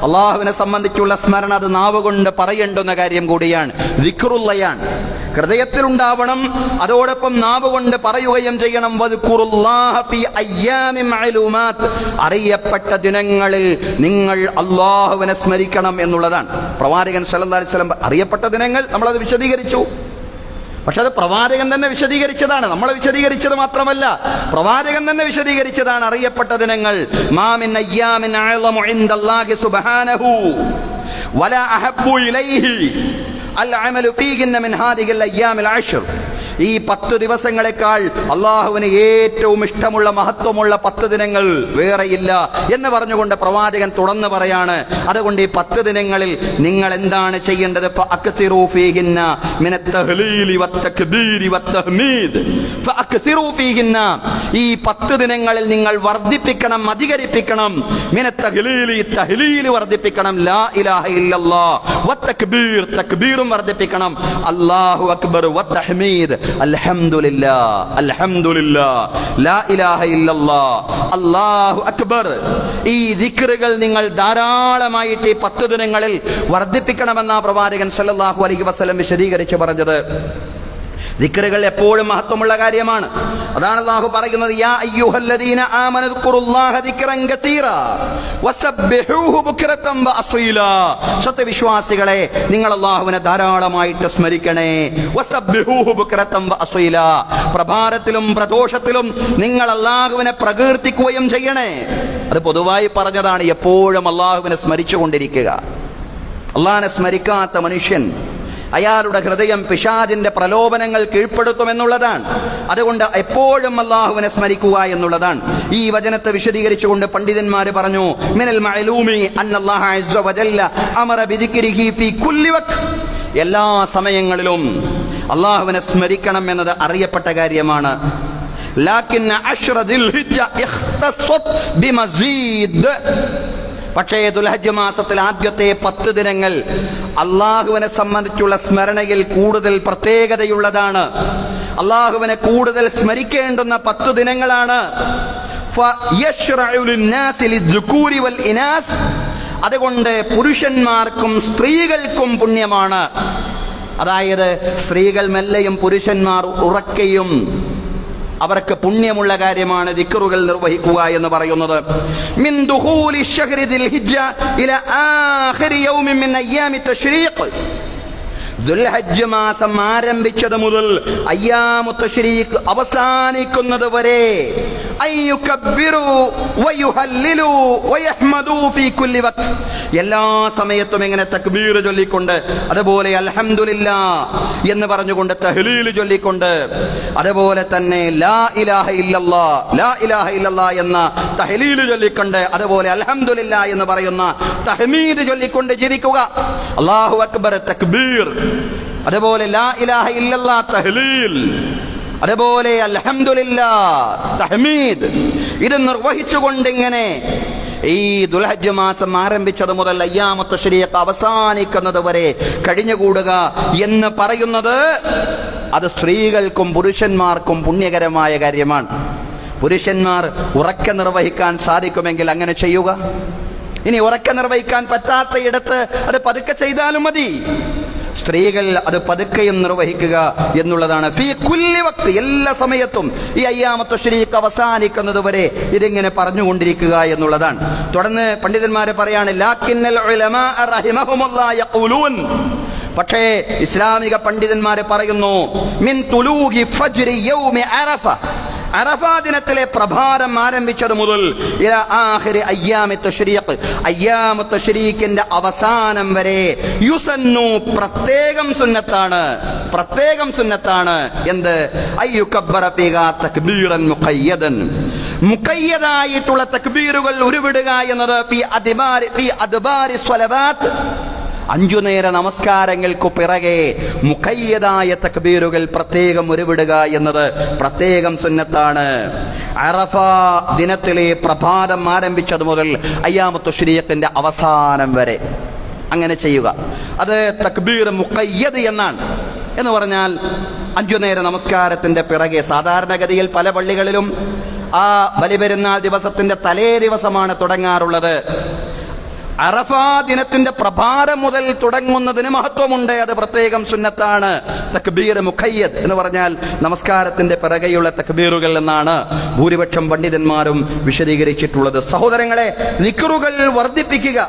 അള്ളാഹുവിനെ സംബന്ധിച്ചുള്ള സ്മരണ അത് നാവ് കൊണ്ട് പറയേണ്ടുന്ന കാര്യം കൂടിയാണ്. ദിക്റുള്ളയാണ്, ഹൃദയത്തിൽ ഉണ്ടാവണം, അതോടൊപ്പം നാവ് കൊണ്ട് പറയുകയും ചെയ്യണം. വദ്കുറുല്ലാഹ ഫി അയ്യാമിൻ മഅലൂമാത്ത്. അറിയപ്പെട്ട ദിനങ്ങളിൽ നിങ്ങൾ അള്ളാഹുവിനെ സ്മരിക്കണം എന്നുള്ളതാണ്. പ്രവാചകൻ സല്ലല്ലാഹു അലൈഹി വസല്ലം അറിയപ്പെട്ട ദിനങ്ങൾ നമ്മളത് വിശദീകരിച്ചു. പക്ഷെ അത് പ്രവാചകൻ തന്നെ വിശദീകരിച്ചതാണ്, നമ്മൾ വിശദീകരിച്ചത് മാത്രമല്ല, പ്രവാചകൻ തന്നെ വിശദീകരിച്ചതാണ് അറിയപ്പെട്ട ദിനങ്ങൾ. മാ മിൻ അയ്യാമിൻ അഅ്ളമു ഇൻദല്ലാഹി സുബ്ഹാനഹു വലാ അഹബ്ബു ഇലൈഹി അൽ അമലു ഫീഹിന്ന മിൻ ഹാദിഹിൽ അയ്യാമിൽ അശ്ർ. ഈ 10 ദിവസങ്ങളെക്കാൾ അള്ളാഹുവിന് ഏറ്റവും ഇഷ്ടമുള്ള മഹത്വമുള്ള 10 ദിനങ്ങൾ വേറെയില്ല എന്ന് പറഞ്ഞുകൊണ്ട് പ്രവാചകൻ തുറന്നു പറയാണ്. അതുകൊണ്ട് ഈ 10 ദിനങ്ങളിൽ നിങ്ങൾ എന്താണ് ചെയ്യേണ്ടത്? ഫഅക്സിറൂ ഫീഹിന്ന മിനത് തഹ്ലീലി വത്തക്ബീരി വത്തഹ്മീദ്. ഫഅക്സിറൂ ഫീഹിന്ന, ഈ 10 ദിനങ്ങളിൽ നിങ്ങൾ വർദ്ധിപ്പിക്കണം, അധികരിപ്പിക്കണം. മിനത് തഹ്ലീലി, തഹ്ലീൽ വർദ്ധിപ്പിക്കണം, ലാ ഇലാഹ ഇല്ലല്ലാഹ്, വത്തക്ബീർ, തക്ബീറും വർദ്ധിപ്പിക്കണം, അല്ലാഹു അക്ബർ, വത്തഹ്മീദ്, അൽഹംദുലില്ലാഹ്, അൽഹംദുലില്ലാഹ്, ലാ ഇലാഹ ഇല്ലല്ലാഹ്, അല്ലാഹു അക്ബർ. ഈ ദിക്റുകൾ നിങ്ങൾ ധാരാളമായിട്ട് ഈ 10 ദിനങ്ങളിൽ വർദ്ധിപ്പിക്കണമെന്ന പ്രവാചകൻ സല്ലല്ലാഹു അലൈഹി വസല്ലം വിശദീകരിച്ച് പറഞ്ഞത്. ദിക്റുകൾ എപ്പോഴും മഹത്വമുള്ള കാര്യമാണ്. അതാണ് അല്ലാഹു പറയുന്നത്, യാ അയ്യുഹല്ലദീന ആമനു ദിക്റുല്ലാഹ ദിക്റൻ കതീറാ വസബ്ബിഹൂഹു ബുക്റതൻ വഅസീലാ. സത്യവിശ്വാസികളെ, നിങ്ങൾ അല്ലാഹുവിനെ ധാരാളമായിട്ട് സ്മരിക്കണേ. വസബ്ബിഹൂഹു ബുക്റതൻ വഅസീലാ. പ്രഭാതത്തിലും പ്രദോഷത്തിലും നിങ്ങൾ അല്ലാഹുവിനെ പ്രകീർത്തിക്കുകയും ചെയ്യണേ. അത് പൊതുവായി പറഞ്ഞതാണ്. എപ്പോഴും അല്ലാഹുവിനെ സ്മരിച്ചുകൊണ്ടിരിക്കുക. അല്ലാഹുവിനെ സ്മരിക്കാത്ത മനുഷ്യൻ, അയാളുടെ ഹൃദയം പിശാചിന്റെ പ്രലോഭനങ്ങൾ കീഴ്പ്പെടുത്തുമെന്നുള്ളതാണ്. അതുകൊണ്ട് എപ്പോഴും അല്ലാഹുവിനെ സ്മരിക്കുക എന്നുള്ളതാണ്. ഈ വചനത്തെ വിശദീകരിച്ചുകൊണ്ട് പണ്ഡിതന്മാർ പറഞ്ഞു, മിനൽ മഅലൂമി അന്നല്ലാഹ അസ്സ വജല്ല അമറ ബിദിക്രിഹി ഫീ കുല്ലി വഖ്ത്. എല്ലാ സമയങ്ങളിലും അല്ലാഹുവിനെ സ്മരിക്കണം എന്നത് അറിയപ്പെട്ട കാര്യമാണ്. ലാകിൻ അശ്റ ദിൽഹിജ്ജ ഇഖ്തസത് ബിമസീദ്. പക്ഷേ ദുൽഹജ്ജ് മാസത്തിൽ ആദ്യത്തെ 10 ദിനങ്ങൾ അള്ളാഹുവിനെ സംബന്ധിച്ചുള്ള സ്മരണയിൽ കൂടുതൽ പ്രത്യേകതയുള്ളതാണ്. അള്ളാഹുവിനെ കൂടുതൽ സ്മരിക്കേണ്ടുന്ന 10 ദിനങ്ങളാണ്. അതുകൊണ്ട് പുരുഷന്മാർക്കും സ്ത്രീകൾക്കും പുണ്യമാണ്. അതായത് സ്ത്രീകൾ മെല്ലെയും പുരുഷന്മാർ ഉറക്കെയും അവർക്ക് പുണ്യമുള്ള കാര്യമാണ് ദിക്റുകൾ നിർവഹിക്കുക എന്ന് പറയുന്നത്. മിൻ ദുഖൂലി ശഹ്രി ദിൽ ഹിജ്ജ ഇലാ ആഖിരി യൗമിൻ മിൻ അയ്യാമി തശ്രീഖ്. ദുൽഹജ്ജ് മാസം ആരംഭിച്ചത് മുതൽ അയ്യാമു തശ്രീഖ് അവസാനിക്കുന്നത് വരെ അയ്യുകബ്ബിറു വയുഹല്ലിലു വയഹ്മദു ഫീ കുല്ലി വഖ്ത്, എല്ലാ സമയത്തും ഇങ്ങനെ തക്ബീർ ചൊല്ലിക്കൊണ്ട്, അതുപോലെ അൽഹംദുലില്ലാഹ് എന്ന് പറഞ്ഞുകൊണ്ട് തഹ്ലീൽ ചൊല്ലിക്കൊണ്ട്, അതുപോലെ തന്നെ ലാ ഇലാഹ ഇല്ലല്ലാഹ്, ലാ ഇലാഹ ഇല്ലല്ലാഹ് എന്ന തഹ്ലീൽ ചൊല്ലിക്കൊണ്ട്, അതുപോലെ അൽഹംദുലില്ലാഹ് എന്ന് പറയുന്ന തഹ്മീദ് ചൊല്ലിക്കൊണ്ട് ജീവിക്കുക. അല്ലാഹു അക്ബർ തക്ബീർ, അതുപോലെ ലാ ഇലാഹ ഇല്ലല്ലാഹ് തഹ്ലീൽ, അതുപോലെ അൽഹംദുലില്ലാഹ് തഹ്മീദ്, ഇത് നിർവഹിച്ചുകൊണ്ട് ഇങ്ങനെ ഈ ദുൽഹജ്ജ് മാസം ആരംഭിച്ചത് മുതൽ അയ്യാമു തശ്രീഖ് അവസാനിക്കുന്നത് വരെ കഴിഞ്ഞുകൂടുക എന്ന് പറയുന്നത് അത് സ്ത്രീകൾക്കും പുരുഷന്മാർക്കും പുണ്യകരമായ കാര്യമാണ്. പുരുഷന്മാർ ഉറക്കെ നിർവഹിക്കാൻ സാധിക്കുമെങ്കിൽ അങ്ങനെ ചെയ്യുക. ഇനി ഉറക്കെ നിർവഹിക്കാൻ പറ്റാത്ത ഇടത്ത് അത് പതുക്കെ ചെയ്താലും മതി. സ്ത്രീകൾ അത് പതുക്കെയും നിർവഹിക്കുക എന്നുള്ളതാണ്. ഫീ കുല്ലി വഖ്ത്, എല്ലാ സമയത്തും ഈ അയ്യാമു തശ്രീഖ് അവസാനിക്കുന്നത് വരെ ഇതിങ്ങനെ പറഞ്ഞുകൊണ്ടിരിക്കുക എന്നുള്ളതാണ്. തുടർന്ന് പണ്ഡിതന്മാരെ പറയാണ്, ലാകിന്നൽ ഉലമാ റഹിമഹുമുല്ലാഹ് യഖൂലൂൻ, പക്ഷേ ഇസ്ലാമിക പണ്ഡിതന്മാരെ പറയുന്നു, മിൻ തുലൂഹി ഫജ്രി യൗമി അറഫ, അറഫാ ദിനത്തിലെ പ്രഭാതം ആരംഭിച്ചത് മുതൽ ഇലാ ആഖിരി അയ്യാമി തശ്രീഖ്, അയ്യാമു തശ്രീഖിന്റെ അവസാനം വരെ യുസന്നു, പ്രത്യേകം സുന്നത്താണ്, പ്രത്യേകം സുന്നത്താണ്. എന്ത്? അയ്യുകബ്ബറ ഫീഹാ തക്ബീറൻ മുഖയ്യദൻ, മുഖയ്യദായിട്ടുള്ള തക്ബീറുകൾ ഉരുവിടുക എന്നത് ഫീ അദ്ബാരി സ്വലവാത്ത്, 5 നേര നമസ്കാരങ്ങൾക്ക് പിറകെ മുഖയ്യദായ തക്ബീറുകൾ പ്രത്യേകം ഉരുവിടുക എന്നത് പ്രത്യേകം സുന്നത്താണ്. അറഫ ദിനത്തിലെ പ്രഭാതം ആരംഭിച്ചത് മുതൽ അയ്യാമു തശ്രീഖിന്റെ അവസാനം വരെ അങ്ങനെ ചെയ്യുക. അത് തക്ബീർ മുഖയ്യദ് എന്നാണ്. എന്ന് പറഞ്ഞാൽ 5 നേര നമസ്കാരത്തിന്റെ പിറകെ, സാധാരണഗതിയിൽ പല പള്ളികളിലും ആ ബലിപെരുന്നാൾ ദിവസത്തിന്റെ തലേ ദിവസമാണ് തുടങ്ങാറുള്ളത്. അറഫാ ദിനത്തിന്റെ പ്രഭാതം മുതൽ തുടങ്ങുന്നതിന് മഹത്വമുണ്ട്, അത് പ്രത്യേകം സുന്നത്താണ്. തക്ബീർ മുഖയ്യദ് എന്ന് പറഞ്ഞാൽ നമസ്കാരത്തിന്റെ പിറകെയുള്ള തക്ബീറുകൾ എന്നാണ് ഭൂരിപക്ഷം പണ്ഡിതന്മാരും വിശദീകരിച്ചിട്ടുള്ളത്. സഹോദരങ്ങളെ, ദിക്റുകൾ വർദ്ധിപ്പിക്കുക,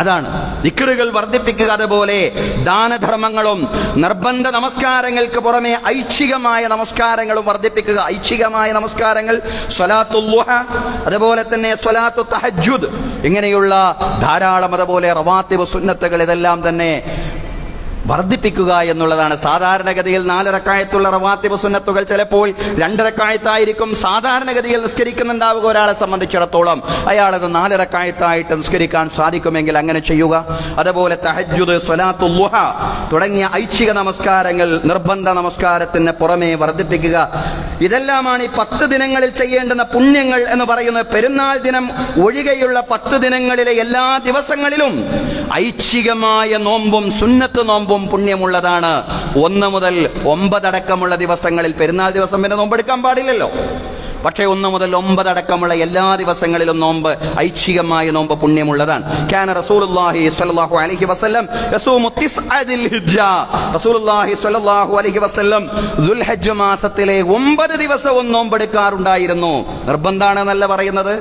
അതാണ് ദിക്റുകൾ വർദ്ധിപ്പിക്കുക. അതുപോലെ ദാനധർമ്മങ്ങളും നിർബന്ധ നമസ്കാരങ്ങൾക്ക് പുറമെ ഐച്ഛികമായ നമസ്കാരങ്ങളും വർദ്ധിപ്പിക്കുക. ഐച്ഛികമായ നമസ്കാരങ്ങൾ സ്വലാത്തുൽ ളുഹ, അതുപോലെ തന്നെ സ്വലാത്തു തഹജ്ജുദ്, ഇങ്ങനെയുള്ള ധാരാളം, അതുപോലെ റവാത്തിബ് സുന്നത്തുകൾ, ഇതെല്ലാം തന്നെ വർദ്ധിപ്പിക്കുക എന്നുള്ളതാണ്. സാധാരണഗതിയിൽ 4 റക്അത്തുള്ള റവാത്തിബ് സുന്നത്തുകൾ ചിലപ്പോൾ 2 റക്അത്തായിരിക്കും സാധാരണഗതിയിൽ നിസ്കരിക്കുന്നുണ്ടാവുക. ഒരാളെ സംബന്ധിച്ചിടത്തോളം അയാളത് 4 റക്അത്തായിട്ട് നിസ്കരിക്കാൻ സാധിക്കുമെങ്കിൽ അങ്ങനെ ചെയ്യുക. അതുപോലെ തഹജ്ജുദ്, സ്വലാത്തുൽ ളുഹ തുടങ്ങിയ ഐച്ഛിക നമസ്കാരങ്ങൾ നിർബന്ധ നമസ്കാരത്തിന് പുറമെ വർദ്ധിപ്പിക്കുക. ഇതെല്ലാമാണ് ഈ 10 ദിനങ്ങളിൽ ചെയ്യേണ്ടുന്ന പുണ്യങ്ങൾ എന്ന് പറയുന്നത്. പെരുന്നാൾ ദിനം ഒഴികെയുള്ള 10 ദിനങ്ങളിലെ എല്ലാ ദിവസങ്ങളിലും ഐച്ഛികമായ നോമ്പും സുന്നത്ത് നോമ്പും പുണ്യമുള്ളതാണ്. 1 മുതൽ 9 അടക്കമുള്ള ദിവസങ്ങളിൽ, പെരുന്നാൾ ദിവസം പിന്നെ നോമ്പെടുക്കാൻ പാടില്ലല്ലോ, പക്ഷേ 1 മുതൽ 9 അടക്കമുള്ള എല്ലാ ദിവസങ്ങളിലും നോമ്പ്, ഐച്ഛികമായ നോമ്പ് പുണ്യമുള്ളതാണ്. കാന റസൂലുള്ളാഹി സ്വല്ലല്ലാഹു അലൈഹി വസല്ലം യസൂമു തിസ്അദിൽ ഹിജ്ജ, റസൂലുള്ളാഹി സ്വല്ലല്ലാഹു അലൈഹി വസല്ലം ദുൽഹജ്ജ് മാസത്തിലെ 9 ദിവസവും നോമ്പെടുക്കാറുണ്ടായിരുന്നു. നിർബന്ധാണ് എന്നല്ല പറയുന്നത്.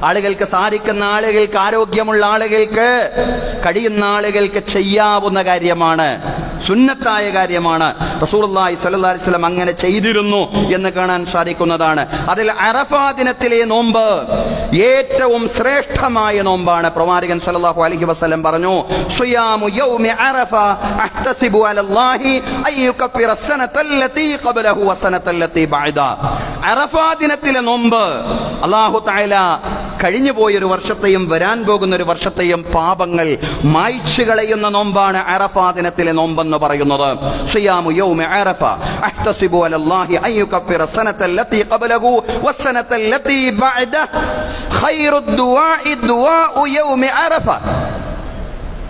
ആളുകൾക്ക് സാധിക്കുന്ന ആളുകൾക്ക്, ആരോഗ്യമുള്ള ആളുകൾക്ക്, കഴിയുന്ന ആളുകൾക്ക് ചെയ്യാവുന്ന കാര്യമാണ്, സുന്നത്തായ കാര്യമാണ്. റസൂലുള്ളാഹി സ്വല്ലല്ലാഹു അലൈഹി വസല്ലം അങ്ങനെ ചെയ്തിരുന്നു എന്ന് കാണാൻ സാധിക്കുന്നതാണ്. അതിൽ അറഫാ ദിനത്തിലെ നോമ്പ് ഏറ്റവും ശ്രേഷ്ഠമായ നോമ്പാണ്. പ്രവാചകൻ സ്വല്ലല്ലാഹു അലൈഹി വസല്ലം പറഞ്ഞു, സിയാമു യൗമി അറഫ അഹ്തസിബു അലല്ലാഹി അയ്യുകഫിറ സനതല്ലതി ഖബ്ലഹു വസനതല്ലതി ബഅദ. അറഫാ ദിനത്തിലെ നോമ്പ് അല്ലാഹു തആല കഴിഞ്ഞു പോയൊരു വർഷത്തെയും വരാൻ പോകുന്ന ഒരു വർഷത്തെയും പാപങ്ങൾ മായ്ച്ചു കളയുന്ന നോമ്പാണ് അറഫാ ദിനത്തിലെ നോമ്പെന്ന് പറയുന്നത്. സിയാമു യൗമി അറഫ അഹ്തസിബു അലല്ലാഹി അൻ യുകഫിറ സനതല്ലതി ഖബ്ലഹു വസ്സനതല്ലതി ബഅദ. ഖൈറുദ് ദുആഇ ദുആഉ യൗമി അറഫ.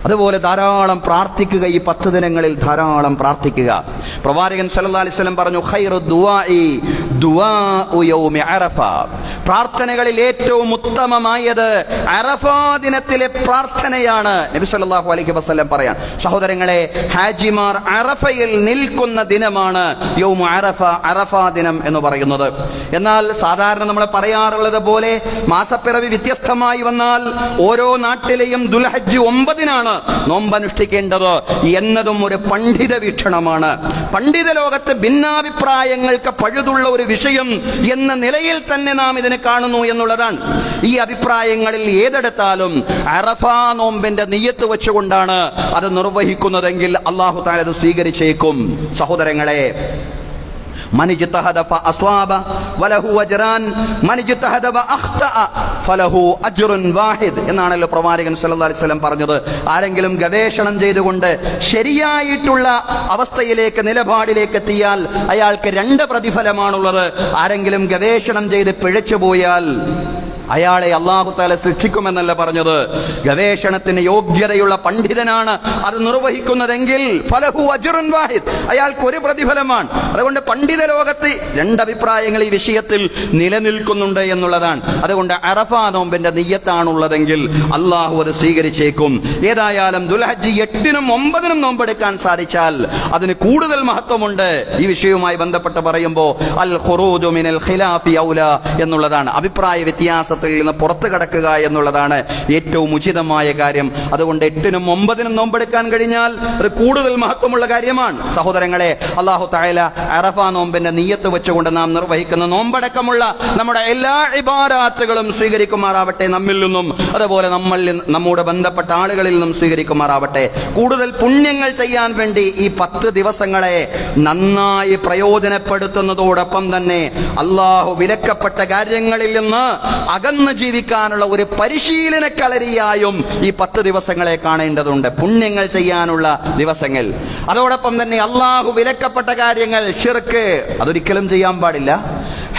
അതുപോലെ ധാരാളം പ്രാർത്ഥിക്കുക, ഈ 10 ദിനങ്ങളിൽ ധാരാളം പ്രാർത്ഥിക്കുക. പ്രവാചകൻ സല്ലല്ലാഹു അലൈഹി വസല്ലം പറഞ്ഞു, ഖൈറുദ് ദുആഇ ദുആഉ യൗമി അറഫ. പ്രാർത്ഥനകളിൽ ഏറ്റവും ഉത്തമമായത് അറഫാ ദിനത്തിലെ പ്രാർത്ഥനയാണ്. നബി സല്ലല്ലാഹു അലൈഹി വസല്ലം പറയാൻ, സഹോദരങ്ങളെ, ഹാജിമാർ അറഫയിൽ നിൽക്കുന്ന ദിനമാണ് യൗമു അറഫ, അറഫാ ദിനം എന്ന് പറയുന്നത്. എന്നാൽ സാധാരണ നമ്മൾ പറയാറുള്ളത് പോലെ മാസപ്പിറവി വ്യത്യസ്തമായി വന്നാൽ ഓരോ നാട്ടിലെയും ദുൽഹജ്ജ് 9-നാണ് നോമ്പനുഷ്ഠിക്കേണ്ടത് എന്നതും ഒരു പണ്ഡിത വീക്ഷണമാണ്. പണ്ഡിത ലോകത്ത് ഭിന്നാഭിപ്രായങ്ങൾക്ക് പഴുതുള്ള ഒരു വിഷയം എന്ന നിലയിൽ തന്നെ നാം ഇതിനെ കാണുന്നു എന്നുള്ളതാണ്. ഈ അഭിപ്രായങ്ങളിൽ ഏതെടുത്താലും അറഫാ നോമ്പിന്റെ നിയ്യത്ത് വെച്ചുകൊണ്ടാണ് അത് നിർവഹിക്കുന്നതെങ്കിൽ അല്ലാഹു തആല അത് സ്വീകരിച്ചേക്കും. സഹോദരങ്ങളെ, മൻ ഇജ്തഹദ ഫഅസ്വാബ വലഹു അജ്റാൻ മൻ ഇജ്തഹദ വഅഖ്തഅ ഫലഹു അജ്റുൻ വാഹിദ് എന്നാണല്ലോ പ്രവാചകൻ സല്ലല്ലാഹു അലൈഹി വസല്ലം പറഞ്ഞത്. ആരെങ്കിലും ഗവേഷണം ചെയ്തുകൊണ്ട് ശരിയായിട്ടുള്ള അവസ്ഥയിലേക്ക്, നിലപാടിലേക്ക് എത്തിയാൽ അയാൾക്ക് 2 പ്രതിഫലമാണുള്ളത്. ആരെങ്കിലും ഗവേഷണം ചെയ്ത് പിഴച്ചുപോയാൽ അയാളെ അല്ലാഹു തആല ശിക്ഷിക്കുമെന്നല്ല പറഞ്ഞത്. ഗവേഷണത്തിന് യോഗ്യതയുള്ള പണ്ഡിതനാണ് അത് നിർവഹിക്കുന്നതെങ്കിൽ ഫലഹു അജ്റുൻ വാഹിദ്, അയാൾക്ക് 1 പ്രതിഫലമാണ്. അതുകൊണ്ട് പണ്ഡിത ലോകത്ത് 2 അഭിപ്രായങ്ങൾ ഈ വിഷയത്തിൽ നിലനിൽക്കുന്നുണ്ട് എന്നുള്ളതാണ്. അതുകൊണ്ട് അറഫാ നോമ്പിന്റെ നിയ്യത്താണുള്ളതെങ്കിൽ അല്ലാഹു അത് സ്വീകരിച്ചേക്കും. ഏതായാലും ദുൽഹജ്ജ് 8-നും 9-നും നോമ്പെടുക്കാൻ സാധിച്ചാൽ അതിന് കൂടുതൽ മഹത്വമുണ്ട്. ഈ വിഷയവുമായി ബന്ധപ്പെട്ട് പറയുമ്പോൾ അൽ ഖുറൂജു മിനൽ ഖിലാഫി ഔല എന്നുള്ളതാണ്. അഭിപ്രായ വ്യത്യാസത്തിൽ നിന്ന് പുറത്തു കടക്കുക എന്നുള്ളതാണ് ഏറ്റവും ഉചിതമായ കാര്യം. അതുകൊണ്ട് 8-നും 9-നും നോമ്പെടുക്കാൻ കഴിഞ്ഞാൽ അത് കൂടുതൽ മഹത്വമുള്ള കാര്യമാണ്. സഹോദരങ്ങളെ, അല്ലാഹു തആല അറഫാ നോമ്പിന്റെ നിയ്യത്ത് വെച്ചുകൊണ്ട് നാം നിർവഹിക്കുന്ന നോമ്പടക്കമുള്ള നമ്മുടെ എല്ലാ ഇബാദത്തുകളും സ്വീകരിക്കുമാറാവട്ടെ നമ്മിൽ നിന്നും, അതുപോലെ നമ്മോട് ബന്ധപ്പെട്ട ആളുകളിൽ നിന്നും സ്വീകരിക്കുമാറാവട്ടെ. കൂടുതൽ പുണ്യങ്ങൾ ചെയ്യാൻ വേണ്ടി ഈ 10 ദിവസങ്ങളെ നന്നായി പ്രയോജനപ്പെടുത്തുന്നതോടൊപ്പം തന്നെ അല്ലാഹു വിലക്കപ്പെട്ട കാര്യങ്ങളിൽ നിന്ന് അകന്ന് ജീവിക്കാനുള്ള ഒരു പരിശീലന കളരിയായും ഈ 10 ദിവസങ്ങളെ കാണേണ്ടതുണ്ട്. പുണ്യങ്ങൾ ചെയ്യാനുള്ള ദിവസങ്ങൾ. അതോടൊപ്പം തന്നെ അല്ലാഹു വിലക്കപ്പെട്ട കാര്യങ്ങൾ, ശിർക്ക്, അതൊരിക്കലും ചെയ്യാൻ പാടില്ല.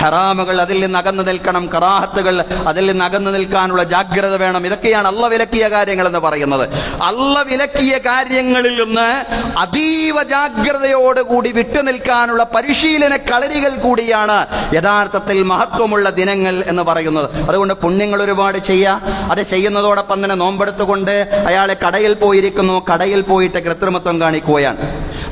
ഹറാമുകൾ, അതിൽ നിന്ന് അകന്നു നിൽക്കണം. കറാഹത്തുകൾ, അതിൽ നിന്ന് അകന്നു നിൽക്കാനുള്ള ജാഗ്രത വേണം. ഇതൊക്കെയാണ് അള്ള വിലക്കിയ കാര്യങ്ങൾ എന്ന് പറയുന്നത്. അള്ള വിലക്കിയ കാര്യങ്ങളിൽ നിന്ന് അതീവ ജാഗ്രതയോടുകൂടി വിട്ടുനിൽക്കാനുള്ള പരിശീലന കളരികൾ കൂടിയാണ് യഥാർത്ഥത്തിൽ മഹത്വമുള്ള ദിനങ്ങൾ എന്ന് പറയുന്നത്. അതുകൊണ്ട് പുണ്യങ്ങൾ ഒരുപാട് ചെയ്യുക. അത് ചെയ്യുന്നതോടൊപ്പം തന്നെ നോമ്പെടുത്തുകൊണ്ട് അയാളെ കടയിൽ പോയിരിക്കുന്നു, കടയിൽ പോയിട്ട് കൃത്രിമത്വം കാണിക്കുകയാണ്.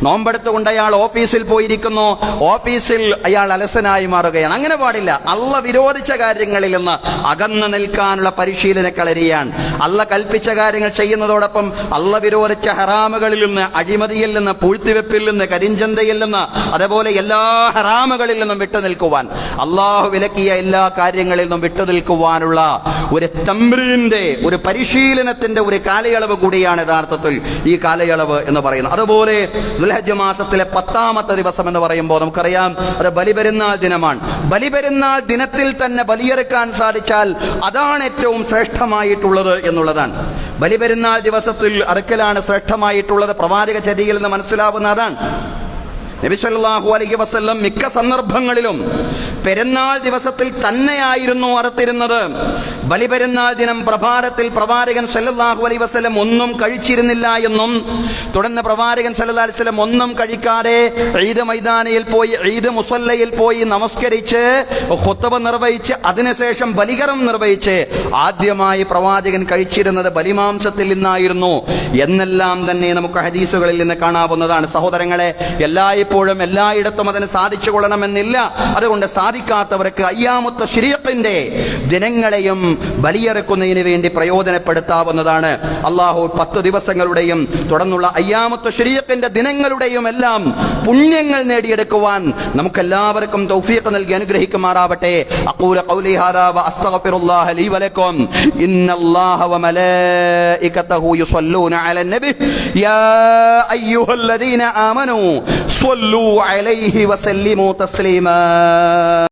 നോമ്പെടുത്തുകൊണ്ട് അയാൾ ഓഫീസിൽ പോയിരിക്കുന്നു, ഓഫീസിൽ അയാൾ അലസനായി മാറുകയാണ്. അങ്ങനെ പാടില്ല. അള്ള വിരോധിച്ച കാര്യങ്ങളിൽ നിന്ന് അകന്നു നിൽക്കാനുള്ള പരിശീലന കളരിയാണ്. അള്ള കൽപ്പിച്ച കാര്യങ്ങൾ ചെയ്യുന്നതോടൊപ്പം അള്ള വിരോധിച്ച ഹറാമുകളിൽ നിന്ന്, അഴിമതിയിൽ നിന്ന്, പൂഴ്ത്തിവെപ്പിൽ നിന്ന്, കരിഞ്ചന്തയിൽ നിന്ന്, അതേപോലെ എല്ലാ ഹറാമുകളിൽ നിന്നും വിട്ടുനിൽക്കുവാൻ, അള്ളാഹു വിലക്കിയ എല്ലാ കാര്യങ്ങളിൽ നിന്നും വിട്ടുനിൽക്കുവാനുള്ള ഒരു തംറീന്റെ, ഒരു പരിശീലനത്തിന്റെ ഒരു കാലയളവ് കൂടിയാണ് യഥാർത്ഥത്തിൽ ഈ കാലയളവ് എന്ന് പറയുന്നത്. അതുപോലെ ദുൽഹജ്ജ് മാസത്തിലെ 10-ാമത്തെ ദിവസം എന്ന് പറയുമ്പോൾ നമുക്കറിയാം അത് ബലിപെരുന്നാൾ ദിനമാണ്. ബലിപെരുന്നാൾ ദിനത്തിൽ തന്നെ ബലിയെറുക്കാൻ സാധിച്ചാൽ അതാണ് ഏറ്റവും ശ്രേഷ്ഠമായിട്ടുള്ളത് എന്നുള്ളതാണ്. ബലിപെരുന്നാൾ ദിവസത്തിൽ അറുക്കലാണ് ശ്രേഷ്ഠമായിട്ടുള്ളത്. പ്രവാചക ചര്യയിൽ നിന്ന് മനസ്സിലാവുന്ന അതാണ്. നബി സല്ലല്ലാഹു അലൈഹി വസല്ലം മിക്ക സന്ദർഭങ്ങളിലും പെരുന്നാൾ ദിവസത്തിൽ തന്നെയായിരുന്നു അറുത്തിരുന്നത്. ബലിപെരുന്നാൾ ദിനം പ്രഭാതത്തിൽ പ്രവാചകൻ സല്ലല്ലാഹു അലൈഹി വസല്ലം ഒന്നും കഴിച്ചിരുന്നില്ല എന്നും, തുടർന്ന് പ്രവാചകൻ സല്ലല്ലാഹു അലൈഹി വസല്ലം ഒന്നും കഴിക്കാതെ ഈദ് മൈതാനിയിൽ പോയി, ഈദ് മുസല്ലയിൽ പോയി നമസ്കരിച്ച് ഖുത്ബ നിർവഹിച്ച് അതിനുശേഷം ബലികർമ്മം നിർവഹിച്ച് ആദ്യമായി പ്രവാചകൻ കഴിച്ചിരുന്നത് ബലിമാംസത്തിൽ നിന്നായിരുന്നു എന്നെല്ലാം തന്നെ നമുക്ക് ഹദീസുകളിൽ നിന്ന് കാണാവുന്നതാണ്. സഹോദരങ്ങളെ, എല്ലായ്പ്പോഴും എല്ലായിടത്തും അതിന് സാധിച്ചു കൊള്ളണമെന്നില്ല. അതുകൊണ്ട് സാധിക്കാത്തവർക്ക് അയ്യാമുത്ത തശ്രീഖിന്റെ ദിനങ്ങളെയും ബലിയെറുക്കുന്നതിന് വേണ്ടി പ്രയോജനപ്പെടുത്താവുന്നതാണ്. അല്ലാഹു 10 ദിവസങ്ങളുടെയും തുടർന്നുള്ള അയ്യാമുത്ത തശ്രീഖിന്റെ ദിനങ്ങളുടെയും എല്ലാം പുണ്യങ്ങൾ നേടിയെടുക്കുവാൻ നമുക്കെല്ലാവർക്കും തൗഫീഖ് നൽകി അനുഗ്രഹിക്കുമാറാവട്ടെ. അഖൂലു ഖൗലി ഹാദാ വഅസ്തഗ്ഫിറുല്ലാഹ ലീ വലക്കും. ഇന്നല്ലാഹ വമലായികതഹു യുസല്ലൂന അലൻ നബി യാ അയ്യുഹല്ലദീന ആമനൂ സ്വല്ലൂ അലൈഹി വസല്ലിമൂ തസ്ലീമാ.